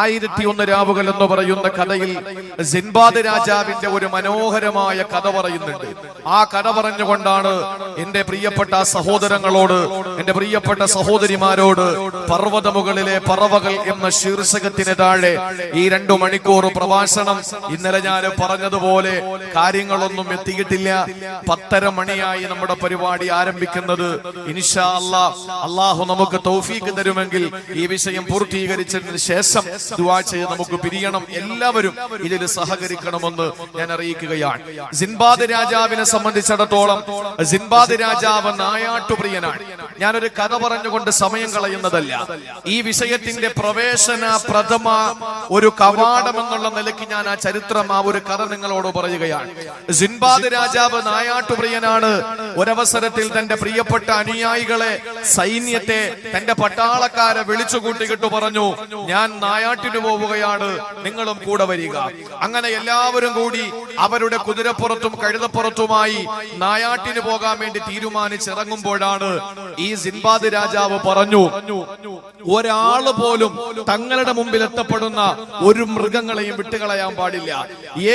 1001 രാവുകൾ എന്ന് പറയുന്ന കഥയിൽ സിൻബാദ് രാജാവിന്റെ ഒരു മനോഹരമായ കഥ പറയുന്നുണ്ട്. ആ കഥ പറഞ്ഞുകൊണ്ടാണ് എന്റെ പ്രിയപ്പെട്ട സഹോദരങ്ങളോട്, എന്റെ പ്രിയപ്പെട്ട സഹോദരിമാരോട് പർവ്വതമുകളിലെ പറവകൾ എന്ന ശീർഷകത്തിന് താഴെ ഈ 2 മണിക്കൂർ പ്രഭാഷണം. ഇന്നലെ ഞാൻ പറഞ്ഞതുപോലെ കാര്യങ്ങളൊന്നും എത്തിയിട്ടില്ല. 10:30 മണിയായി നമ്മുടെ പരിപാടി ആരംഭിക്കുന്നത്. ഇൻഷാ അല്ലാഹ് അല്ലാഹു നമുക്ക് തൗഫീഖ് തരുമെങ്കിൽ ഈ വിഷയം പൂർത്തീകരിച്ചതിന് ശേഷം ദുആ ചെയ്ത് നമുക്ക് പിരിയണം. എല്ലാവരും ഇതിൽ സഹകരിക്കണമെന്ന് ഞാൻ അറിയിക്കുകയാണ്. സിൻബാദ് രാജാവിനെ സംബന്ധിച്ചിടത്തോളം സിൻബാദ് രാജാവ് നായാട്ടുപ്രിയനാണ്. ഞാനൊരു കഥ പറഞ്ഞുകൊണ്ട് സമയം കളയുന്നതല്ല. ഈ വിഷയത്തിന്റെ പ്രവേശന പ്രഥമ ഒരു കവാടം എന്നുള്ള നിലയ്ക്ക് ഞാൻ ആ ചരിത്രം, ആ ഒരു കഥ നിങ്ങളോട് പറയുകയാണ്. സിൻബാദ് രാജാവ് നായാട്ടുപ്രിയനാണ്. ഒരവസരത്തിൽ തന്റെ പ്രിയപ്പെട്ട അനുയായികളെ, സൈന്യത്തെ, തന്റെ പട്ടാളക്കാരെ വിളിച്ചു കൂട്ടിക്കിട്ടു പറഞ്ഞു, ഞാൻ നായാട്ടിന് പോവുകയാണ്, നിങ്ങളും കൂടെ വരിക. അങ്ങനെ എല്ലാവരും കൂടി അവരുടെ കുതിരപ്പുറത്തും കഴുതപ്പുറത്തുമായി നായാട്ടിന് പോകാൻ വേണ്ടി തീരുമാനിച്ചിറങ്ങുമ്പോഴാണ് ഈ സിൻബാദ് രാജാവ് പറഞ്ഞു, ഒരാള് പോലും തങ്ങളുടെ മുമ്പിൽ എത്തപ്പെടുന്ന ഒരു മൃഗങ്ങളെയും വിട്ടുകളയാൻ പാടില്ല.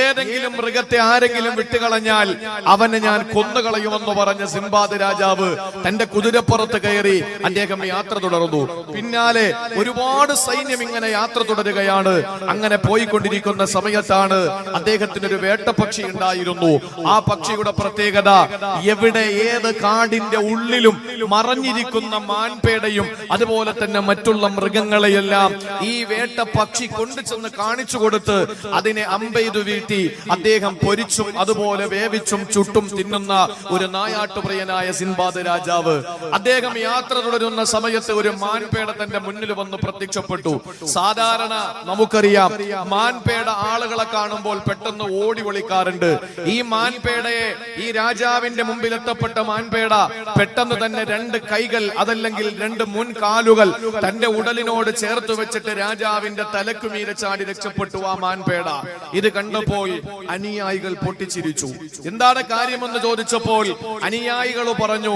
ഏതെങ്കിലും മൃഗത്തെ ആരെങ്കിലും വിട്ടുകളഞ്ഞാൽ അവനെ ഞാൻ കൊന്നുകളയുമെന്ന് പറഞ്ഞ സിൻബാദ് രാജാവ് തന്റെ കുതിരപ്പുറത്ത് കയറി അദ്ദേഹം യാത്ര തുടർന്നു. പിന്നാലെ ഒരുപാട് സൈന്യം ഇങ്ങനെ യാത്ര തുടരുകയാണ്. അങ്ങനെ പോയിക്കൊണ്ടിരിക്കുന്ന സമയത്താണ് അദ്ദേഹത്തിനൊരു വേട്ടപ്പക്ഷി ഉണ്ടായിരുന്നു. ആ പക്ഷിയുടെ പ്രത്യേകത, എവിടെ ഏത് കാടിന്റെ ഉള്ളിലും മറഞ്ഞിരിക്കുന്ന മാൻപേടയും അതുപോലെ തന്നെ മറ്റുള്ള മൃഗങ്ങളെയെല്ലാം ഈ വേട്ടപ്പക്ഷി കൊണ്ടുചെന്ന് കാണിച്ചു കൊടുത്ത് അതിനെ അമ്പെയ്തു വീഴ്ത്തി അദ്ദേഹം പൊരിച്ചും അതുപോലെ വേവിച്ചും ചുട്ടും തിന്നുന്ന ഒരു നായാട്ടുപ്രിയനായ സിൻബാദ് രാജാവ്. അദ്ദേഹം യാത്ര തുടരുന്ന സമയത്ത് ഒരു മാൻപേട തന്റെ മുന്നിൽ വന്ന് പ്രത്യക്ഷപ്പെട്ടു. സാധാരണ നമുക്കറിയാം, മാൻപേട ആളുകളെ കാണുമ്പോൾ പെട്ടെന്ന് ഓടി ഒളിക്കാറുണ്ട്. ഈ മാൻപേടയെ, ഈ രാജാവിന്റെ മുമ്പിൽ എത്തപ്പെട്ട മാൻപേട പെട്ടെന്ന് തന്നെ 2 കൈകൾ, അതല്ലെങ്കിൽ 2 മുൻകാലുകൾ തന്റെ ഉടലിനോട് ചേർത്ത് വെച്ചിട്ട് രാജാവിന്റെ തലക്കുമീരെ ചാടി രക്ഷപ്പെട്ടു ആ മാൻപേട. ഇത് കണ്ടപ്പോൾ അനുയായികൾ പൊട്ടിച്ചിരിച്ചു. എന്താണ് കാര്യമെന്ന് ചോദിച്ചപ്പോൾ അനുയായികൾ പറഞ്ഞു,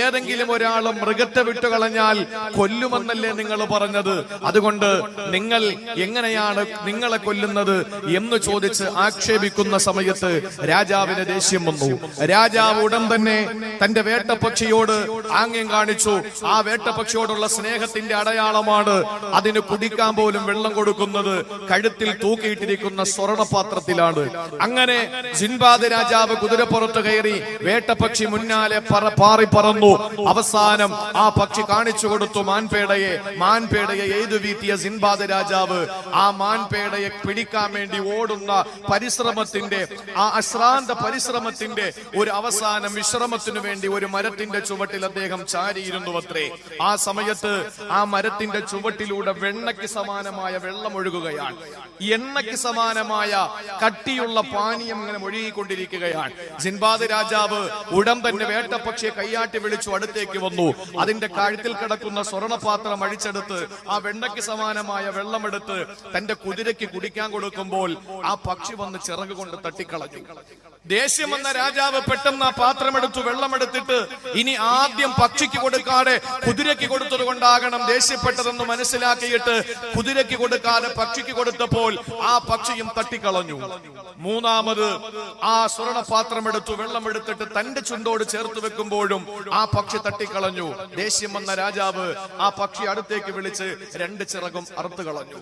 ഏതെങ്കിലും ഒരാൾ മൃഗത്തെ വിട്ടുകളഞ്ഞാൽ കൊല്ലുമെന്നല്ലേ നിങ്ങൾ പറഞ്ഞത്, അതുകൊണ്ട് നിങ്ങൾ എങ്ങനെയാണ് നിങ്ങളെ കൊല്ലുന്നത് എന്ന് ചോദിച്ച് ആക്ഷേപിക്കുന്ന സമയത്ത് രാജാവിന് ദേഷ്യം വന്നു. രാജാവ് ഉടൻ തന്നെ തന്റെ വേട്ടപ്പക്ഷിയോട് ആംഗ്യം കാണിച്ചു. ആ വേട്ടപ്പക്ഷിയോടുള്ള സ്നേഹത്തിന്റെ അടയാളമാണ് അതിന് കുടിക്കാൻ പോലും വെള്ളം കൊടുക്കുന്നത് കഴുത്തിൽ തൂക്കിയിട്ടിരിക്കുന്ന സ്വർണപാത്രത്തിലാണ്. അങ്ങനെ സിൻബാദ് രാജാവ് കുതിരപ്പുറത്ത് കയറി, വേട്ടപ്പക്ഷി മുന്നാലെ പാറി പറന്നു. അവസാനം ആ പക്ഷി കാണിച്ചു കൊടുത്തു മാൻപേടയെ. മാൻപേടയെ എയ്തു വീഴ്ത്തിയ സിൻബാദ് രാജാവ് ആ മാൻപേടയെ പിടിക്കാൻ വേണ്ടി ഓടുന്ന പരിശ്രമത്തിന്റെ, ആ അശ്രാന്ത പരിശ്രമത്തിന്റെ ഒരു അവസാനം വിശ്രമത്തിനു വേണ്ടി ഒരു മരത്തിന്റെ ചുവട്ടിൽ അദ്ദേഹം ചാരിയിരുന്നു അത്രേ. ആ സമയത്ത് ആ മരത്തിന്റെ ചുവട്ടിലൂടെ വെണ്ണയ്ക്ക് സമാനമായ വെള്ളം ഒഴുകുകയാണ്. എണ്ണയ്ക്ക് സമാനമായ കട്ടിയുള്ള പാനീയം ഇങ്ങനെ ഒഴുകിക്കൊണ്ടിരിക്കുകയാണ്. സിൻബാദ് രാജാവ് ഉടൻ തന്നെ വേട്ടപ്പക്ഷിയെ കയ്യാട്ടി വിളിച്ചു അടുത്തേക്ക് വന്നു. അതിന്റെ കഴുത്തിൽ കിടക്കുന്ന സ്വർണപാത്രം അഴിച്ചെടുത്ത് ആ വെണ്ണയ്ക്ക് സമാനമായ വെള്ളമെടുത്ത് തന്റെ കുതിരയ്ക്ക് കുടിക്കാൻ കൊടുക്കുമ്പോൾ ആ പക്ഷി വന്ന് ചിറക് കൊണ്ട് തട്ടിക്കളഞ്ഞു. ദേഷ്യം വന്ന രാജാവ് പെട്ടെന്ന് ആ പാത്രമെടുത്തു, വെള്ളമെടുത്തിട്ട് ഇനി ആദ്യം പക്ഷിക്ക് കൊടുക്കാതെ കുതിരയ്ക്ക് കൊടുത്തത് കൊണ്ടാകണം ദേഷ്യപ്പെട്ടതെന്ന് മനസ്സിലാക്കിയിട്ട് കുതിരയ്ക്ക് കൊടുക്കാതെ പക്ഷിക്ക് കൊടുത്തപ്പോൾ ആ പക്ഷിയും തട്ടിക്കളഞ്ഞു. മൂന്നാമത് ആ സ്വർണപാത്രമെടുത്തു, വെള്ളമെടുത്തിട്ട് തന്റെ ചുണ്ടോട് ചേർത്ത് വെക്കുമ്പോഴും ആ പക്ഷി തട്ടിക്കളഞ്ഞു. ദേഷ്യം വന്ന രാജാവ് ആ പക്ഷി അടുത്തേക്ക് വിളിച്ച് 2 ചിറകും അറുത്തു കളഞ്ഞു.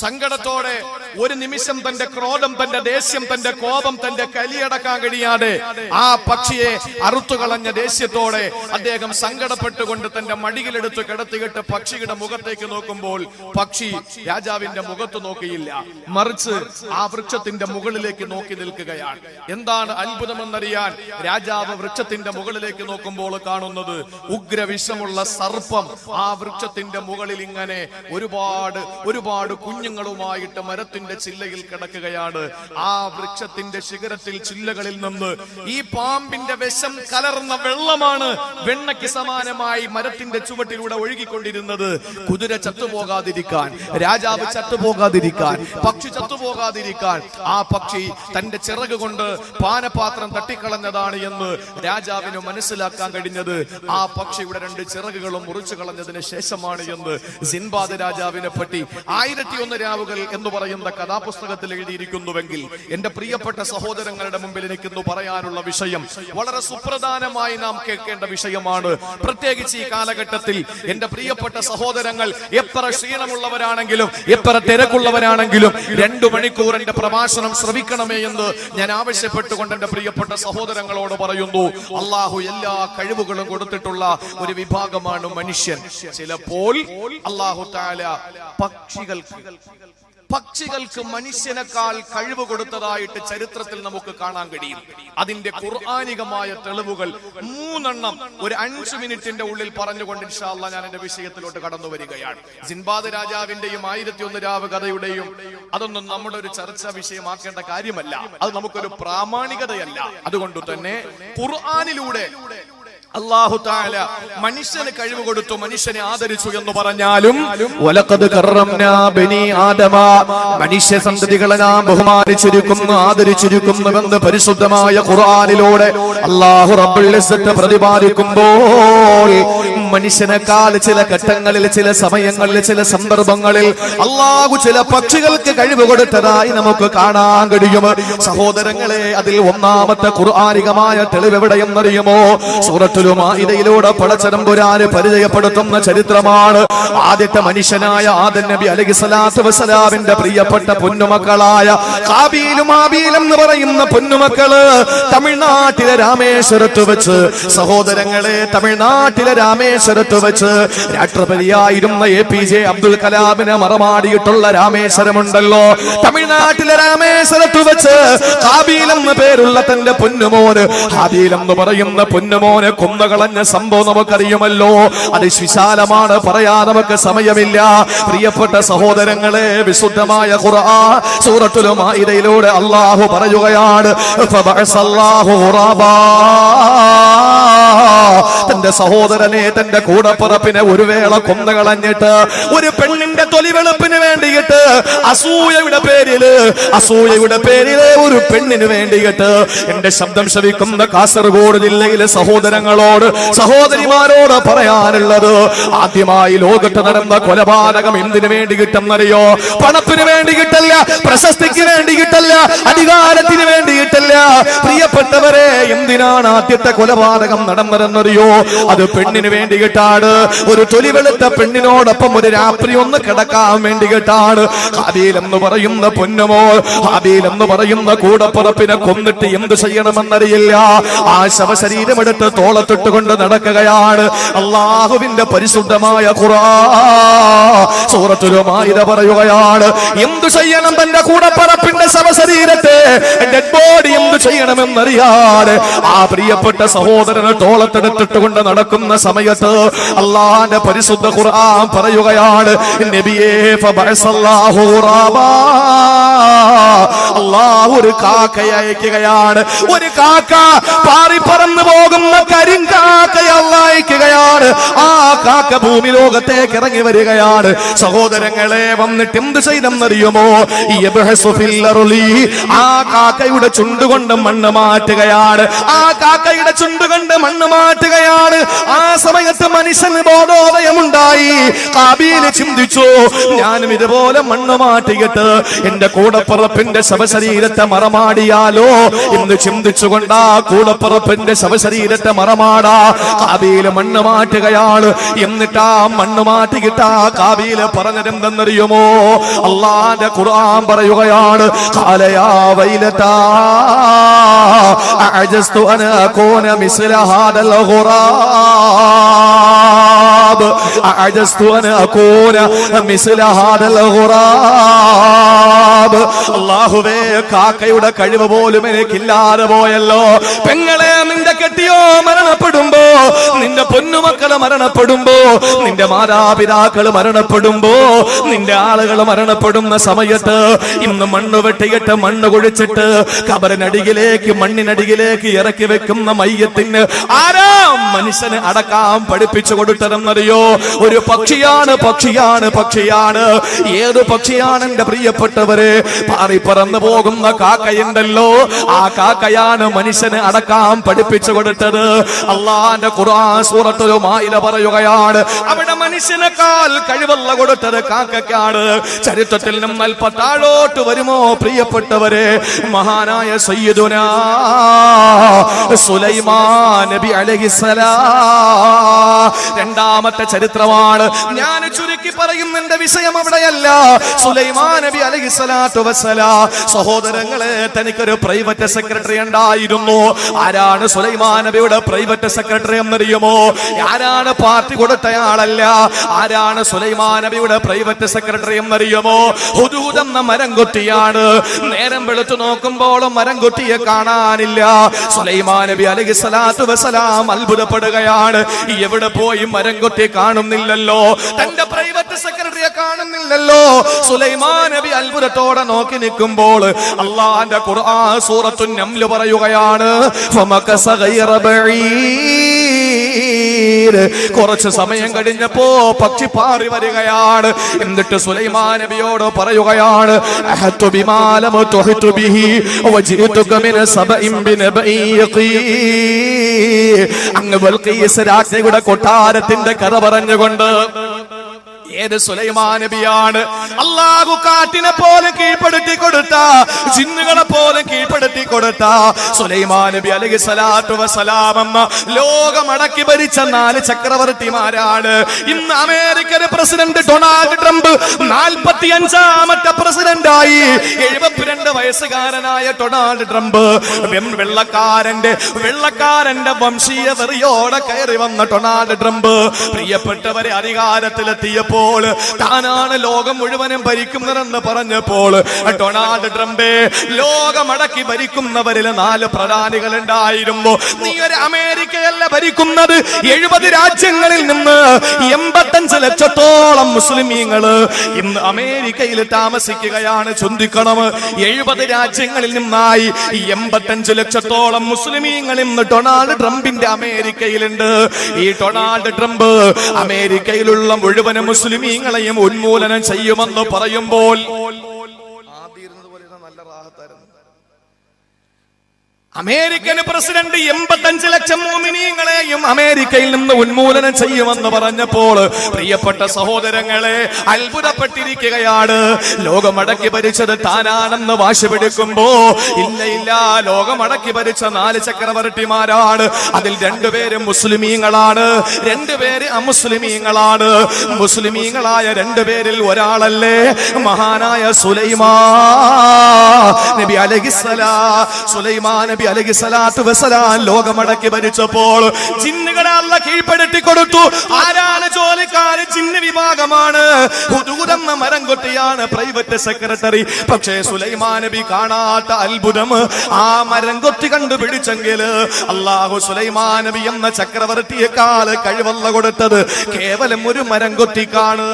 സങ്കടത്തോടെ ഒരു നിമിഷം തന്റെ ക്രോധം, തന്റെ ദേഷ്യം, തന്റെ കോപം, തന്റെ കലിയടക്കാൻ കഴിയാതെ ആ പക്ഷിയെ അറുത്തുകളഞ്ഞ ദേഷ്യത്തോടെ അദ്ദേഹം സങ്കടപ്പെട്ടുകൊണ്ട് തന്റെ മടിയിലെടുത്ത് കിടത്തിയിട്ട് പക്ഷിയുടെ മുഖത്തേക്ക് നോക്കുമ്പോൾ പക്ഷി രാജാവിന്റെ മുഖത്ത് നോക്കിയില്ല, മറിച്ച് ആ വൃക്ഷത്തിന്റെ മുകളിലേക്ക് നോക്കി നിൽക്കുകയാണ്. എന്താണ് അത്ഭുതമെന്നറിയാൻ രാജാവ് വൃക്ഷത്തിന്റെ മുകളിലേക്ക് നോക്കുമ്പോൾ കാണുന്നത് ഉഗ്രവിഷമുള്ള സർപ്പം ആ വൃക്ഷത്തിന്റെ മുകളിൽ ഇങ്ങനെ ഒരുപാട് കുഞ്ഞുങ്ങളുമായിട്ട് മരത്തിന്റെ ചില്ലയിൽ കിടക്കുകയാണ്. ആ വൃക്ഷത്തിന്റെ ശിഖരത്തിൽ ചില്ലകളിൽ നിന്ന് ഈ പാമ്പിന്റെ വിഷം കലർന്ന വെള്ളമാണ് വെണ്ണയ്ക്ക് സമാനമായി മരത്തിന്റെ ചുവട്ടിലൂടെ ഒഴുകിക്കൊണ്ടിരുന്നത്. കുതിര ചത്തുപോകാതിരിക്കാൻ, രാജാവ് ചത്തുപോകാതിരിക്കാൻ, പക്ഷി ചത്തുപോകാതിരിക്കാൻ ആ പക്ഷി തന്റെ ചിറക് കൊണ്ട് പാനപാത്രം തട്ടിക്കളഞ്ഞതാണ് എന്ന് രാജാവിന് മനസ്സിലാക്കാൻ കഴിഞ്ഞത് ആ പക്ഷിയുടെ 2 ചിറകുകളും മുറിച്ചു കളഞ്ഞതിന് ശേഷമാണ് എന്ന് സിൻബാദ് രാജാവിനെ പറ്റി 1001 ആയിരത്തിയൊന്ന് രാവുകൾ എന്ന് പറയുന്ന കഥാപുസ്തകത്തിൽ എഴുതിയിരിക്കുന്നുവെങ്കിൽ എന്റെ പ്രിയപ്പെട്ട സഹോദരങ്ങളുടെ മുമ്പിൽ എനിക്കിന്ന് പറയാനുള്ള വിഷയം വളരെ സുപ്രധാനമായി നാം കേൾക്കേണ്ട വിഷയമാണ്. പ്രത്യേകിച്ച് ഈ കാലഘട്ടത്തിൽ എന്റെ പ്രിയപ്പെട്ട സഹോദരങ്ങൾ എത്ര ക്ഷീണമുള്ളവരാണെങ്കിലും എത്ര തിരക്കുള്ളവരാണെങ്കിലും 2 മണിക്കൂർ എന്റെ പ്രഭാഷണം ശ്രവിക്കണമേ എന്ന് ഞാൻ ആവശ്യപ്പെട്ടുകൊണ്ട് എന്റെ പ്രിയപ്പെട്ട സഹോദരങ്ങളോട് പറയുന്നു. അള്ളാഹു എല്ലാ കഴിവുകളും കൊടുത്തിട്ടുള്ള ഒരു വിഭാഗമാണ് മനുഷ്യൻ. ചിലപ്പോൾ അള്ളാഹു തആല പക്ഷികൾക്ക് മനുഷ്യനേക്കാൾ കഴിവ് കൊടുത്തതായിട്ട് ചരിത്രത്തിൽ നമുക്ക് കാണാൻ കഴിയും. അതിന്റെ ഖുർആനികമായ തെളിവുകൾ 3 ഒരു 5 മിനിറ്റിന്റെ ഉള്ളിൽ പറഞ്ഞുകൊണ്ട് ഇൻഷാ അല്ലാഹ് ഞാൻ എന്റെ വിഷയത്തിലോട്ട് കടന്നു വരികയാണ്. സിൻബാദ് രാജാവിന്റെയും 1001 രാവ് കഥയുടെയും അതൊന്നും നമ്മുടെ ഒരു ചർച്ചാ വിഷയമാക്കേണ്ട കാര്യമല്ല. അത് നമുക്കൊരു പ്രാമാണികതയല്ല. അതുകൊണ്ട് തന്നെ ഖുർആനിലൂടെ അല്ലാഹു തആല മനുഷ്യന് കഴിവ് കൊടുത്തു, മനുഷ്യനെ ആദരിച്ചു എന്ന് പറഞ്ഞാലും വലഖദ് കറംനാ ബനി ആദമ, മനുഷ്യ സന്തതികളെ നാം ബഹുമാനിച്ചിരിക്കുന്നു, ആദരിച്ചിരിക്കുന്നുവെന്ന് പരിശുദ്ധമായ ഖുർആനിലൂടെ അല്ലാഹു റബ്ബുൽ ഇസ്സത്ത് പ്രതിപാദിക്കുമ്പോൾ മനുഷ്യനേക്കാൾ ചില ഘട്ടങ്ങളിൽ, ചില സമയങ്ങളിൽ, ചില സന്ദർഭങ്ങളിൽ അല്ലാഹു ചില പക്ഷികൾക്ക് കഴിവ് കൊടുത്തതായി നമുക്ക് കാണാൻ കഴിയും. സഹോദരങ്ങളെ, അതിൽ ഒന്നാമത്തെ ഖുർആനികമായ തെളിവ് എവിടെയെന്നറിയുമോ? സൂറത്തുൽ മാഇദയിലൂടെ പടച്ചതമ്പുരാനെ പരിചയപ്പെടുത്തുന്ന ചരിത്രമാണ്. ആദ്യത്തെ മനുഷ്യനായ ആദം നബി അലൈഹിസ്സലാത്തു വസ്സലാമിന്റെ പ്രിയപ്പെട്ട പൊന്നുമക്കളായ ഹാബീലും ഹാബീലും എന്ന് പറയുന്ന പൊന്നുമക്കള് തമിഴ്നാട്ടിലെ രാമേശ്വരത്ത് വെച്ച്, സഹോദരങ്ങളെ, തമിഴ്നാട്ടിലെ രാമേശ്വരത്ത് വെച്ച് രാഷ്ട്രപതിയായിരുന്ന APJ അബ്ദുൽ കലാമിനെ മറമാടിയിട്ടുള്ള രാമേശ്വരമുണ്ടല്ലോ, തമിഴ്നാട്ടിലെ രാമേശ്വരത്ത് വെച്ച് ഹാബീൽ എന്ന പേരുള്ള തന്റെ പൊന്നുമോന് ഹാബീൽ എന്ന് പറയുന്ന പൊന്നുമോനെ കൊന്നുകളഞ്ഞ സംഭവം നമുക്കറിയുമല്ലോ. അത് വിശാലമാണ്, പറയാൻ നമുക്ക് സമയമില്ല. പ്രിയപ്പെട്ട സഹോദരങ്ങളെ, വിശുദ്ധമായ ഖുർആൻ സൂറത്തുൽ മാഇദയിലൂടെ അല്ലാഹു പറയുകയാണ്, ഫബഅസല്ലാഹു ഖുറാബാ, തന്റെ സഹോദരനെ, തന്റെ കൂടപ്പിറപ്പിനെ ഒരു വേള കൊന്നുകളഞ്ഞിട്ട് ഒരു പെണ്ണിന്റെ തൊലിവെളുപ്പിന് വേണ്ടിയിട്ട് അസൂയയുടെ പേരില് ഒരു പെണ്ണിന് വേണ്ടിയിട്ട് എന്റെ ശബ്ദം ശ്രവിക്കുന്ന കാസർഗോഡ് ജില്ലയിലെ സഹോദരങ്ങളോട്, സഹോദരിമാരോട് പറയാനുള്ളത്, ആദ്യമായി ലോകത്ത് നടന്ന കൊലപാതകം എന്തിനു വേണ്ടി കിട്ടുന്നറിയോ? പണത്തിന് വേണ്ടി കിട്ടല്ല, പ്രശസ്തിക്ക് വേണ്ടി കിട്ടല്ല, അധികാരത്തിന് വേണ്ടി കിട്ടല്ല. പ്രിയപ്പെട്ടവരെ, എന്തിനാണ് ആദ്യത്തെ കൊലപാതകം നടന്നതെന്നറിയോ? അത് പെണ്ണിന് വേണ്ടി കിട്ടാണ്. ഒരു തൊലിവെളുത്ത പെണ്ണിനോടൊപ്പം ഒരു രാത്രി ഒന്ന് കിടക്കാൻ വേണ്ടി കിട്ടാണ്. ഹാബീൽ എന്ന് പറയുന്ന പൊന്നുമോ, ഹാബീൽ എന്ന് പറയുന്ന കൂടപ്പുറപ്പിനെ കൊന്നിട്ട് എന്ത് ചെയ്യണമെന്നറിയില്ല. ആ ശവശരീരം എടുത്ത് തോളത്തിട്ടുകൊണ്ട് നടക്കുകയാണ്. അല്ലാഹുവിന്റെ പരിശുദ്ധമായ ഖുർആൻ സൂറത്തുൽ മാഇദ പറയുകയാണ്, എന്തു ചെയ്യണം തന്റെ കൂടപ്പറപ്പിന്റെ ശവശരീരത്തെ, ഡെഡ് ബോഡി എന്തു ചെയ്യണമെന്നറിയാതെ ആ പ്രിയപ്പെട്ട സഹോദരനെ തോളത്തെടുത്തിട്ടുകൊണ്ട് നടക്കുന്ന സമയത്ത് അല്ലാഹുവിന്റെ പരിശുദ്ധ ഖുർആൻ പറയുകയാണ്, നബിയേ ഫബഅസല്ലാഹു ഖുറാബാ, അല്ലാഹു ഒരു കാക്കയെ അയക്കുകയാണ്. ഒരു കാക്ക പാറി പറന്നു പോകുന്ന കരിങ്കാക്കയെ അല്ലാഹു അയക്കുകയാണ്. ആ കാക്ക ഭൂമി ലോകത്തേക്ക് ഇറങ്ങി വരികയാണ്. സഹോദരങ്ങളെ, വന്നിട്ട് എന്ത് ചെയ്തെന്നറിയുമോ? ആ കാക്കയുടെ ചുണ്ടുകൊണ്ട് മണ്ണ് മാറ്റുകയാണ്. ആ കാക്കയുടെ ചുണ്ടുകൊണ്ട് മണ്ണ് മാറ്റുകയാണ്. ആ സമയത്ത് മനുഷ്യന് ബോധോദയമുണ്ടായി. ഹാബീൽ ചിന്തിച്ചു, ഞാനും ഇതുപോലെ മണ്ണ് മാറ്റിയിട്ട് എന്റെ കൂടപ്പുറപ്പിന്റെ ശവശരീരത്തെ മറമാടിയാലോ എന്ന് ചിന്തിച്ചുകൊണ്ട് ആ കൂടപ്പുറപ്പിന്റെ ശവശരീരത്തെ മറമാടാ ഹാബീൽ മണ്ണ് മാറ്റുകയാണ്. എന്നിട്ട് ആ മണ്ണ് മാറ്റിയിട്ട് ആ ഹാബീൽ പറഞ്ഞതെന്തെന്നറിയുമോ? അല്ലാഹുവിന്റെ ഖുർആൻ പറയുകയാണ്, ഖാല യാ വൈലതാ അഅജസ്തു അൻ അകൂന മിസ്ല ഹാദൽ ഖുറാബ്, അഅജസ്തു അൻ അകൂന മിസ്ല ഹാദൽ ഖുറാബ്. അല്ലാഹുവേ, കാക്കയുടെ കഴിവ് പോലും എനിക്കില്ലാതെ പോയല്ലോ. പെങ്ങളെ, നിന്റെ കെട്ടിയോ മരണപ്പെടുമ്പോ, നിന്റെ പൊന്നുമക്കള് മരണപ്പെടുമ്പോ, നിന്റെ മാതാപിതാക്കള് മരണപ്പെടുമ്പോ, നിന്റെ ആളുകൾ മരണപ്പെടുന്ന സമയത്ത് ഇന്ന് മണ്ണ് വെട്ടിയിട്ട് മണ്ണ് കുഴിച്ചിട്ട് കബറിനടിയിലേക്ക്, മണ്ണിനടിയിലേക്ക് ഇറക്കി വെക്കുന്ന മയ്യത്തിന് ആരാ മനുഷ്യന് അടക്കാൻ പഠിപ്പിച്ചു കൊടുത്തതെന്നറിയോ? ഒരു പക്ഷിയാണ്, പക്ഷിയാണ്, പക്ഷിയാണ്. ഏത് പക്ഷിയാണ് എന്റെ പ്രിയപ്പെട്ടവരെ? പാറി പറന്നു പോകുന്ന കാക്കയുണ്ടല്ലോ, ആ കാക്കയാണ് മനുഷ്യനെ അടക്കാൻ പഠിപ്പിച്ചു കൊടുത്തത്. അള്ളാന്റെ ഖുർആൻ സൂറത്തുൽ മാഇദ പറയുകയാണ്, അവിടെ മനുഷ്യനേക്കാൾ കഴിവുള്ള കൊടുത്തത് കാക്കയ്ക്കാണ്. ചരിത്രത്തിൽ നിന്ന് അല്പം താഴോട്ട് വരുമോ പ്രിയപ്പെട്ടവരെ, മഹാനായ സയ്യിദുനാ സുലൈമാൻ നബി അലൈഹിസ്സലാം രണ്ടാമത്തെ ചരിത്രമാണ്. ഞാൻ ചുരുക്കി പറയുന്നതിന്റെ വിഷയം അവിടെയല്ല. സുലൈമാൻ നബി അലൈഹിസ്സലാത്തു വസ്സലാം സഹോദരങ്ങളെ, തനിക്കൊരു പ്രൈവറ്റ് സെക്രട്ടറി ഉണ്ടായിരുന്നു. ആരാണ് സുലൈമാൻ നബിയുടെ പ്രൈവറ്റ് സെക്രട്ടറി എന്നറിയുമോ? ആരാണ്? പാർട്ടി കൊടുത്തയാളല്ല. ആരാണ് സുലൈമാൻ നബിയുടെ പ്രൈവറ്റ് സെക്രട്ടറി എന്നറിയുമോ? ഹുദൂദ് എന്ന മരംകൊത്തിയാണ്. നേരം വെളുത്തു നോക്കുമ്പോൾ മരംകൊത്തിയെ കാണാനില്ല. സുലൈമാൻ നബി അലൈഹിസ്സലാത്തു വസ്സലാം അത്ഭുതപ്പെടുകയാണ്. എവിടെ പോയി മരംകൊത്തി കാണുന്നില്ലല്ലോ, തന്റെ പ്രൈവറ്റ് സെക്രട്ടറിയെ കാണുന്നില്ലല്ലോ. സുലൈമാൻ നബി അത്ഭുതത്തോടെ നോക്കി നിൽക്കുമ്പോൾ അള്ളാന്റെ ഖുർആൻ സൂറത്തുൻ നംൽ പറയുകയാണ്, ഫമകസ ഗൈറ ബഈദ്. കുറച്ച് സമയം കഴിഞ്ഞപ്പോ പക്ഷി പാറി വരികയാണ്. എന്നിട്ട് സുലൈമാൻ നബിയോട് പറയുകയാണ്, അഹതു ബിമാ ലം തുഹിതു ബിഹി വജിതുക മിൻ സബഇൻ ബിനബഇ യഖീൻ. അങ്ങ് ബൽഖീസ് രാജ്ഞിയുടെ കൊട്ടാരത്തിന്റെ കഥ പറഞ്ഞുകൊണ്ട് ഏത് സുലൈമാൻ നബിയാണ്? അല്ലാഹു കാറ്റിനെ പോലെ കീഴ്പ്പെടുത്തി കൊടുത്ത, ജിന്നുകളെ പോലെ കീഴ്പ്പെടുത്തി കൊടുത്ത സുലൈമാൻ നബി അലൈഹിസ്സലാത്തു വസ്സലാം എന്ന ലോകമടക്കി ഭരിച്ച 4 ചക്രവർത്തിമാരാണ്. ഇന്ന് അമേരിക്കൻ പ്രസിഡന്റ് ഡൊണാൾഡ് ട്രംപ് 45ാമത്തെ പ്രസിഡന്റായി. 72 വയസ്സുകാരനായ ഡൊണാൾഡ് ട്രംപ് വെള്ളക്കാരന്റെ വംശീയ വെറിയോടെ കയറി വന്ന ഡൊണാൾഡ് ട്രംപ് പ്രിയപ്പെട്ടവരെ അധികാരത്തിലെത്തിയപ്പോൾ താനാണ് ലോകം മുഴുവനും ഭരിക്കുന്നതെന്ന് പറഞ്ഞപ്പോൾ ഡൊണാൾഡ് ട്രംപേ, ലോകമടക്കി ഭരിക്കുന്നവരിൽ 4 പ്രധാനികൾ ഉണ്ടായിരുന്നു. നീ ഒരു അമേരിക്കയല്ല ഭരിക്കുന്നത്, 70 രാജ്യങ്ങളിൽ നിന്ന് 85 ലക്ഷത്തോളം മുസ്ലിമീങ്ങള് ഇന്ന് അമേരിക്കയിൽ താമസിക്കുകയാണ്. ചിന്തിക്കണം, 70 രാജ്യങ്ങളിൽ നിന്നായി 85 ലക്ഷത്തോളം മുസ്ലിമീങ്ങൾ ഇന്ന് ഡൊണാൾഡ് ട്രംപിന്റെ അമേരിക്കയിലുണ്ട്. ഈ ഡൊണാൾഡ് ട്രംപ് അമേരിക്കയിലുള്ള മുഴുവനും മുസ്ലിമീങ്ങളെയും ഉന്മൂലനം ചെയ്യുമെന്ന് പറയുമ്പോൾ നല്ല റാഹത്തായിരുന്നു. അമേരിക്കൻ പ്രസിഡന്റ് 85 ലക്ഷം മുഅ്മിനീങ്ങളെയും അമേരിക്കയിൽ നിന്ന് ഉന്മൂലനം ചെയ്യുമെന്ന് പറഞ്ഞപ്പോൾ പ്രിയപ്പെട്ട സഹോദരങ്ങളെ അത്ഭുതപ്പെട്ടിരിക്കുകയാണ്. ലോകമടക്കി ഭരിച്ചത് താനാണെന്ന് വാശി പിടിക്കുമ്പോ ഇല്ല, ലോകമടക്കി ഭരിച്ച 4 ചക്രവർത്തിമാരാണ്. അതിൽ 2 പേര് മുസ്ലിമീങ്ങളാണ്, 2 പേര് അമുസ്ലിമീങ്ങളാണ്. മുസ്ലിമീങ്ങളായ 2 പേരിൽ ഒരാളല്ലേ മഹാനായ സുലൈമാൻ നബി അലൈഹിസ്സലാം. സുലൈമാൻ നബി അലൈഹിസ്സലാത്തു വസ്സലാം ലോകമടക്കി ഭരിച്ചപ്പോൾ ജിന്നുകളെ അല്ലാഹ് കീഴ്പ്പെടുത്തി കൊടുത്തു. ആരാണ് ജോലിക്കാര്? ജിന്ന് വിഭാഗമാണ്. ഹുദൂദ് എന്ന മരംകൊത്തിയാണ് പ്രൈവറ്റ് സെക്രട്ടറി. പക്ഷേ സുലൈമാൻ നബി കാണാത്ത അത്ഭുതം ആ മരംകൊത്തി കണ്ടുപിടിച്ചെങ്കിൽ അല്ലാഹു സുലൈമാൻ നബി എന്ന ചക്രവർത്തിയെക്കാൾ കഴിവല്ല കൊടുത്തത് കേവലം ഒരു മരംകൊത്തിക്കാണ്.